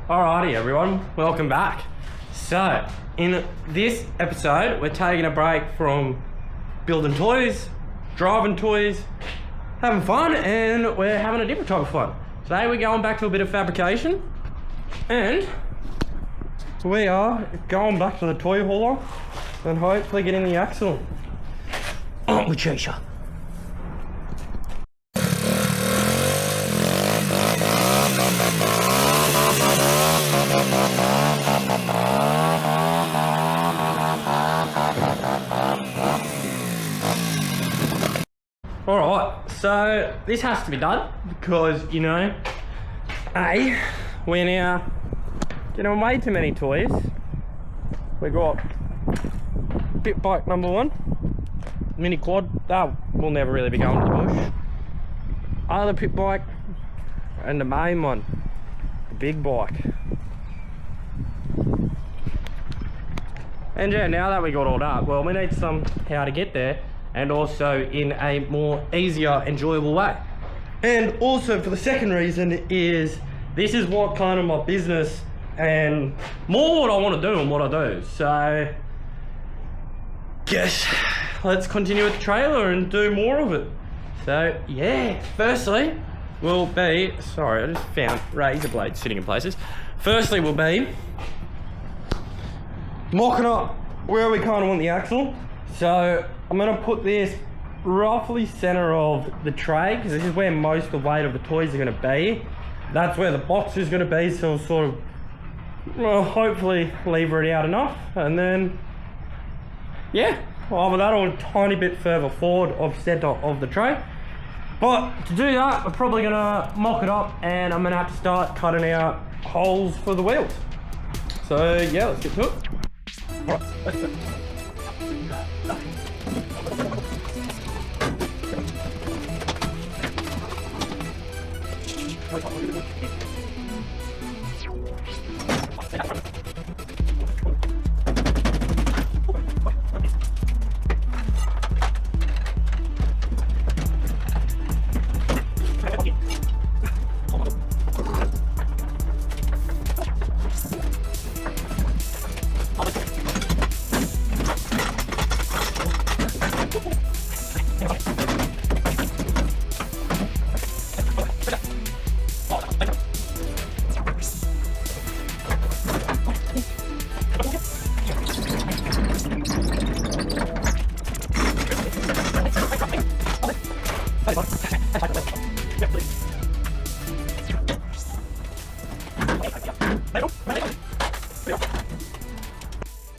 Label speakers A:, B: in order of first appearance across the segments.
A: Alrighty everyone, welcome back. So, in this episode, we're taking a break from building toys, driving toys, having fun, and we're having a different type of fun. Today we're going back to a bit of fabrication, and we are going back to the toy hauler and hopefully getting the axle. Aren't we, Cheisha? Alright, so this has to be done because, you know, we're now getting way too many toys. We got bit bike number 1, mini quad, that will never really be going to the bush. Other pit bike, and the main one, the big bike. And yeah, now that we got all that, well, we need some how to get there, and also in a more easier, enjoyable way. And also for the second reason is, this is what kind of my business and more what I want to do and what I do. So, yes, let's continue with the trailer and do more of it. So yeah, firstly will be, sorry, I just found razor blades sitting in places. Firstly will be mocking up where we kind of want the axle. So I'm going to put this roughly center of the tray, because this is where most of the weight of the toys are going to be. That's where the box is going to be, so sort of, well, hopefully lever it out enough, and then yeah, over that or a tiny bit further forward of center of the tray. But to do that, we're probably going to mock it up, and I'm going to have to start cutting out holes for the wheels. So yeah, let's get to it. All right, let's go.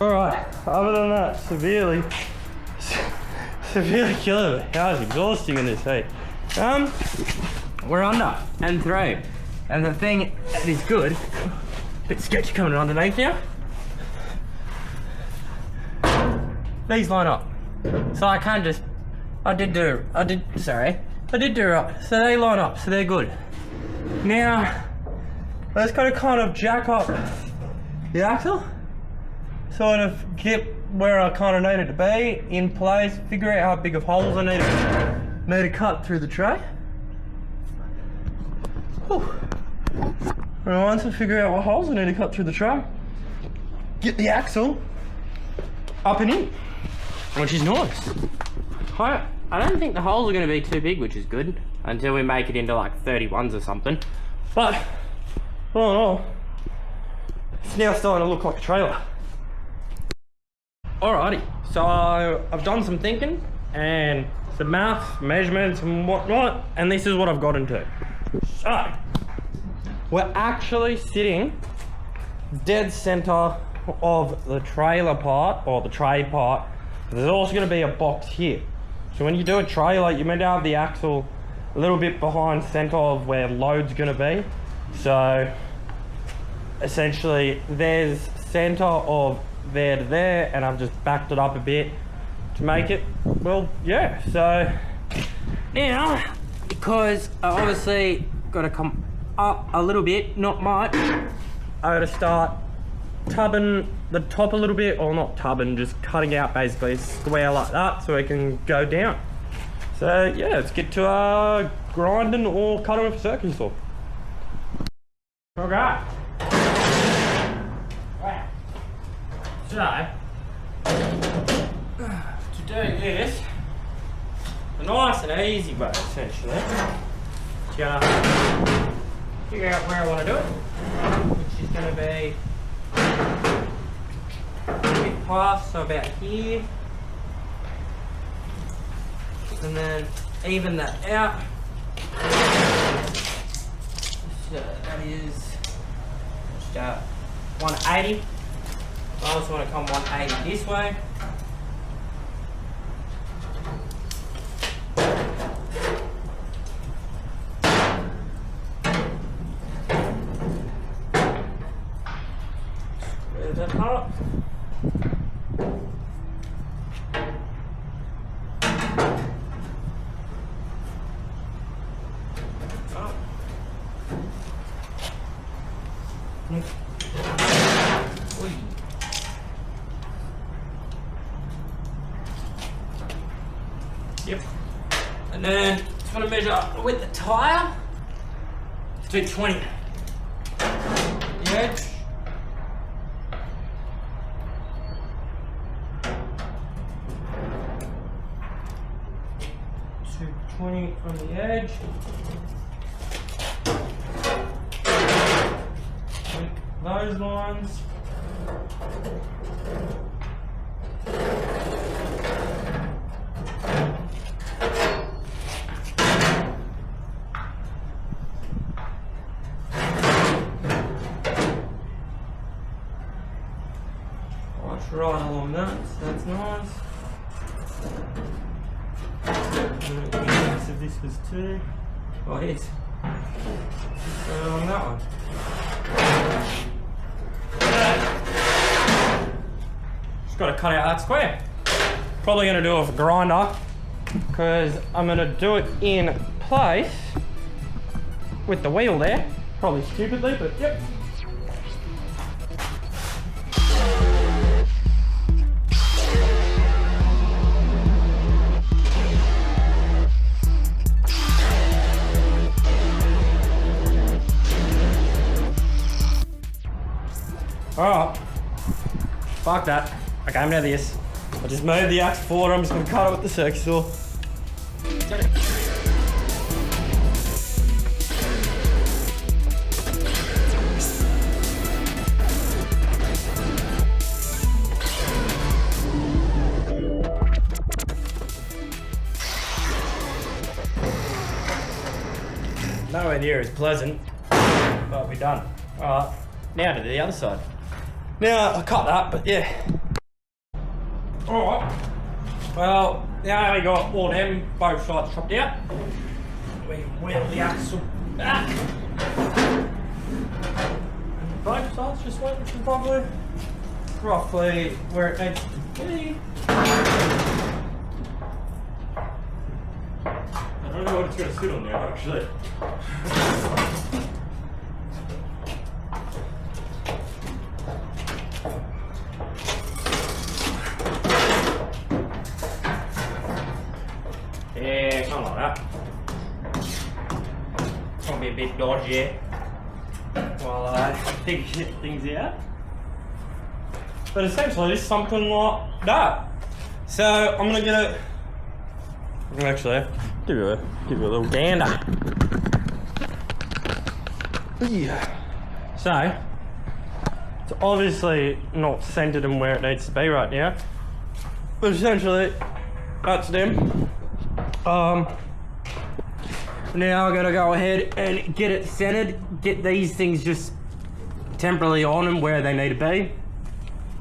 A: Alright, other than that, severely killing it. That was exhausting in this heat. We're under and through. And the thing that is good, a bit sketchy coming underneath now. These line up. So I can't just, I did do right. So they line up, so they're good. Now, let's kind of jack up the axle. Sort of get where I kind of need it to be in place, figure out how big of holes I need to cut through the tray. Whew. And once I figure out what holes I need to cut through the tray, get the axle up and in, which is nice. I don't think the holes are going to be too big, which is good, until we make it into like 31s or something. But, oh, it's now starting to look like a trailer. Alrighty, so I've done some thinking and some maths, measurements and whatnot, and this is what I've got into. So, we're actually sitting dead center of the trailer part, or the tray part. There's also going to be a box here. So when you do a trailer, you're meant to have the axle a little bit behind center of where load's going to be. So, essentially, there's center of there to there, and I've just backed it up a bit to make it, well, yeah. So now, because I obviously got to come up a little bit, not much, I got to start tubbing the top a little bit, or not tubbing, just cutting out basically a square like that so it can go down. So yeah, let's get to grinding or cutting with a circular saw. Okay. So, to do this, a nice and easy way essentially, just figure out where I want to do it, which is going to be a bit past, so about here, and then even that out. So that is just 180. I just want to come 180 this way. Square that up. Yep. And then just want to measure with the tire. Let's do 20. The edge. 220 on the edge. Those lines. Right along that, so that's nice. If this was 2, oh it is. Right along that one. Just got to cut out that square. Probably going to do it with a grinder because I'm going to do it in place with the wheel there. Probably stupidly, but yep. Alright, fuck that. I came to this. I just moved the axe forward. I'm just going to cut it with the circuit saw. Nowhere near as pleasant, but we're done. Alright, now to the other side. Now, I cut that, but yeah. Alright. Well, now we got all them both sides chopped out. We wheel the axle back. And both sides just went, which is probably roughly where it needs to be. I don't know what it's going to sit on there, actually. Yeah, something like that. Probably a bit dodgy while I figure things out. But essentially, it's something like that. So I'm gonna get it. Actually, give you a little gander. Yeah. So it's obviously not centered in where it needs to be right now. But essentially, that's them. Now I gotta go ahead and get it centered, get these things just temporarily on them where they need to be,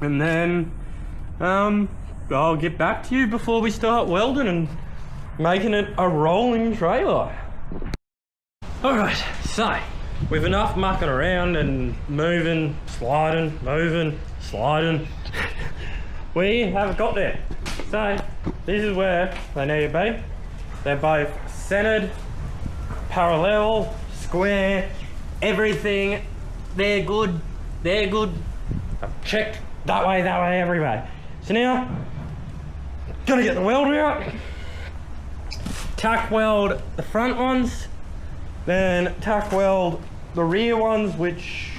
A: and then I'll get back to you before we start welding and making it a rolling trailer. Alright, so with enough mucking around and moving, sliding, we have got there. So this is where they need to be. They're both centered, parallel, square, everything. They're good. I've checked that way, every way. So now, gonna get the welder out, tack weld the front ones, then tack weld the rear ones, which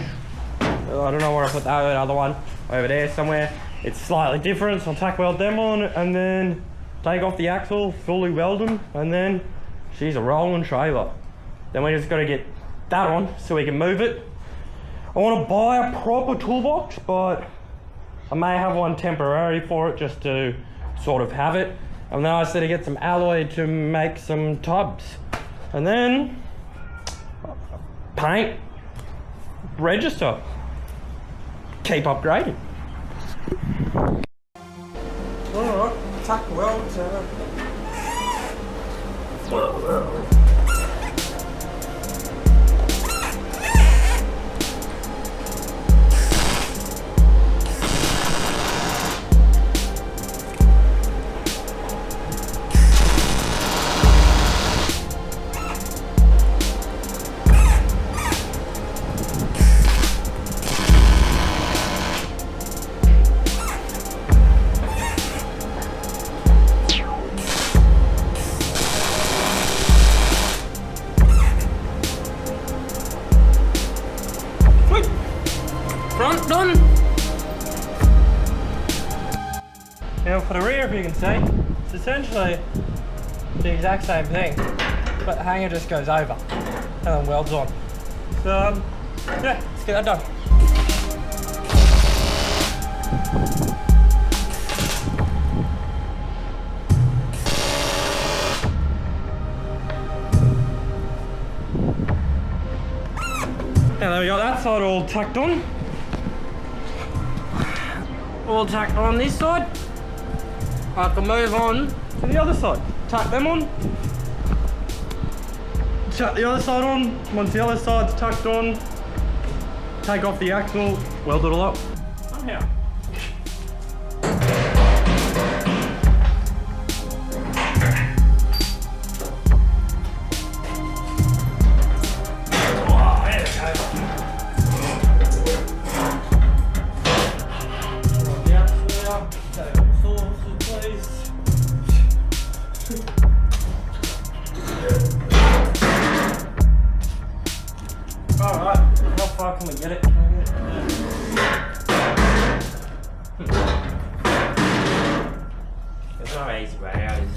A: I don't know where I put that other one, over there somewhere. it's slightly different, so I'll tack weld them on and then take off the axle, fully weld them, and then she's a rolling trailer. Then we just got to get that on so we can move it. I want to buy a proper toolbox, but I may have one temporary for it just to sort of have it. And then I said to get some alloy to make some tubs. And then paint, register, keep upgrading. Alright, tack welds out. Front done. Now for the rear, if you can see, it's essentially the exact same thing, but the hanger just goes over and then welds on. So yeah, let's get that done. Now there we got that side all tacked on. All tacked on this side. I can move on to the other side. Tack them on. Tack the other side on. Once the other side's tucked on, take off the axle, weld it all up. I'm here. Alright, how far can we get it? There's no easy way out, is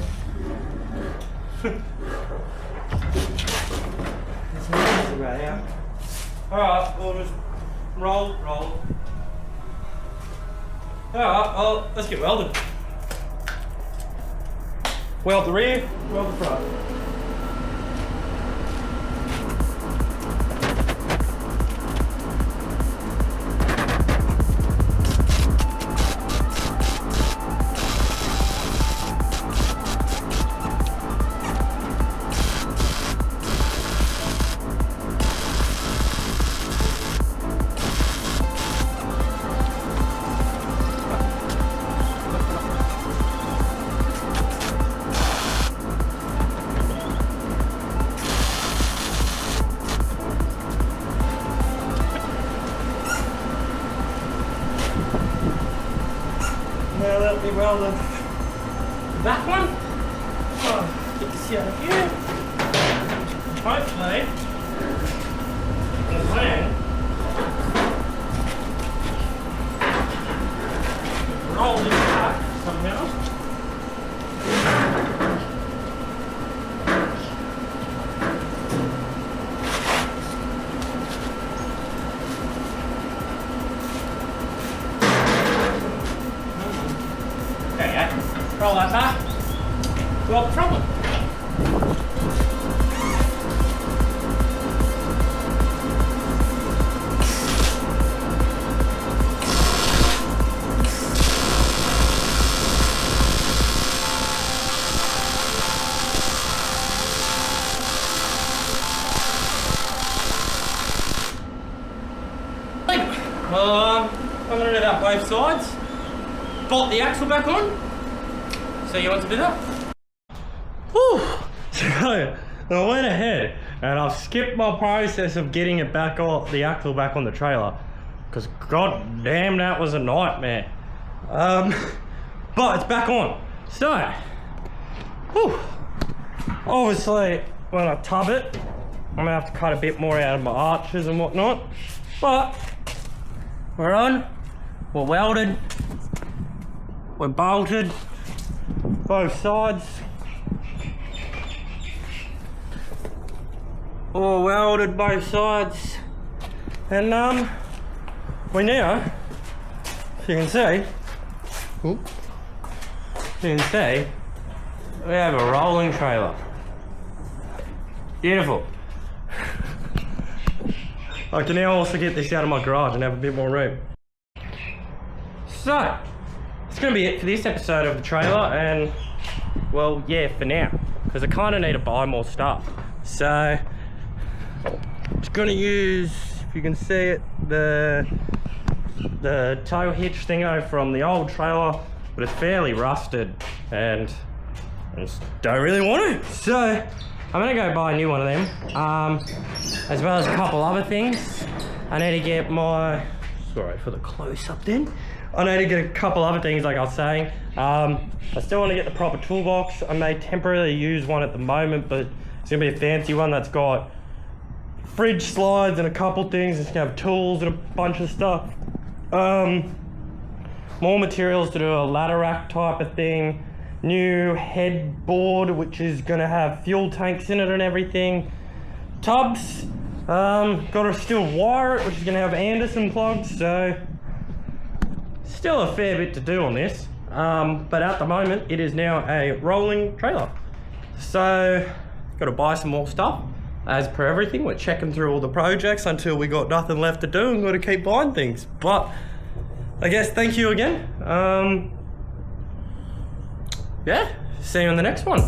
A: there? There's no easy way out. Alright, we'll just roll. Alright, well, let's get welded. Weld the rear, weld the front. Now that'll be welded. That one. Oh, get this out of here. Hopefully, and then roll this back somehow. Roll that back. Well, problem. I'm going to do that both sides. Bolt the axle back on. So you want to do that? Whew. So I went ahead and I've skipped my process of getting it back on the axle back on the trailer, because god damn, that was a nightmare. But it's back on. So whew, obviously when I tub it, I'm gonna have to cut a bit more out of my arches and whatnot, but we're on, we're welded, We're bolted both sides. All welded both sides. And we now, as you can see, we have a rolling trailer. Beautiful. I can now also get this out of my garage and have a bit more room. So, that's going to be it for this episode of the trailer, and well, yeah, for now, because I kind of need to buy more stuff. So, I'm just going to use, if you can see it, the tow hitch thingo from the old trailer, but it's fairly rusted and I just don't really want to. So, I'm going to go buy a new one of them, as well as a couple other things. I need to get my, sorry for the close up then. I need to get a couple other things like I was saying. I still want to get the proper toolbox. I may temporarily use one at the moment, but it's going to be a fancy one that's got fridge slides and a couple things. It's going to have tools and a bunch of stuff. More materials to do a ladder rack type of thing. New headboard, which is going to have fuel tanks in it and everything. Tubs. Got to still wire it, which is going to have Anderson plugs, so still a fair bit to do on this, but at the moment it is now a rolling trailer. So got to buy some more stuff. As per everything, we're checking through all the projects until we got nothing left to do and got to keep buying things. But I guess thank you again. Yeah, see you in the next one.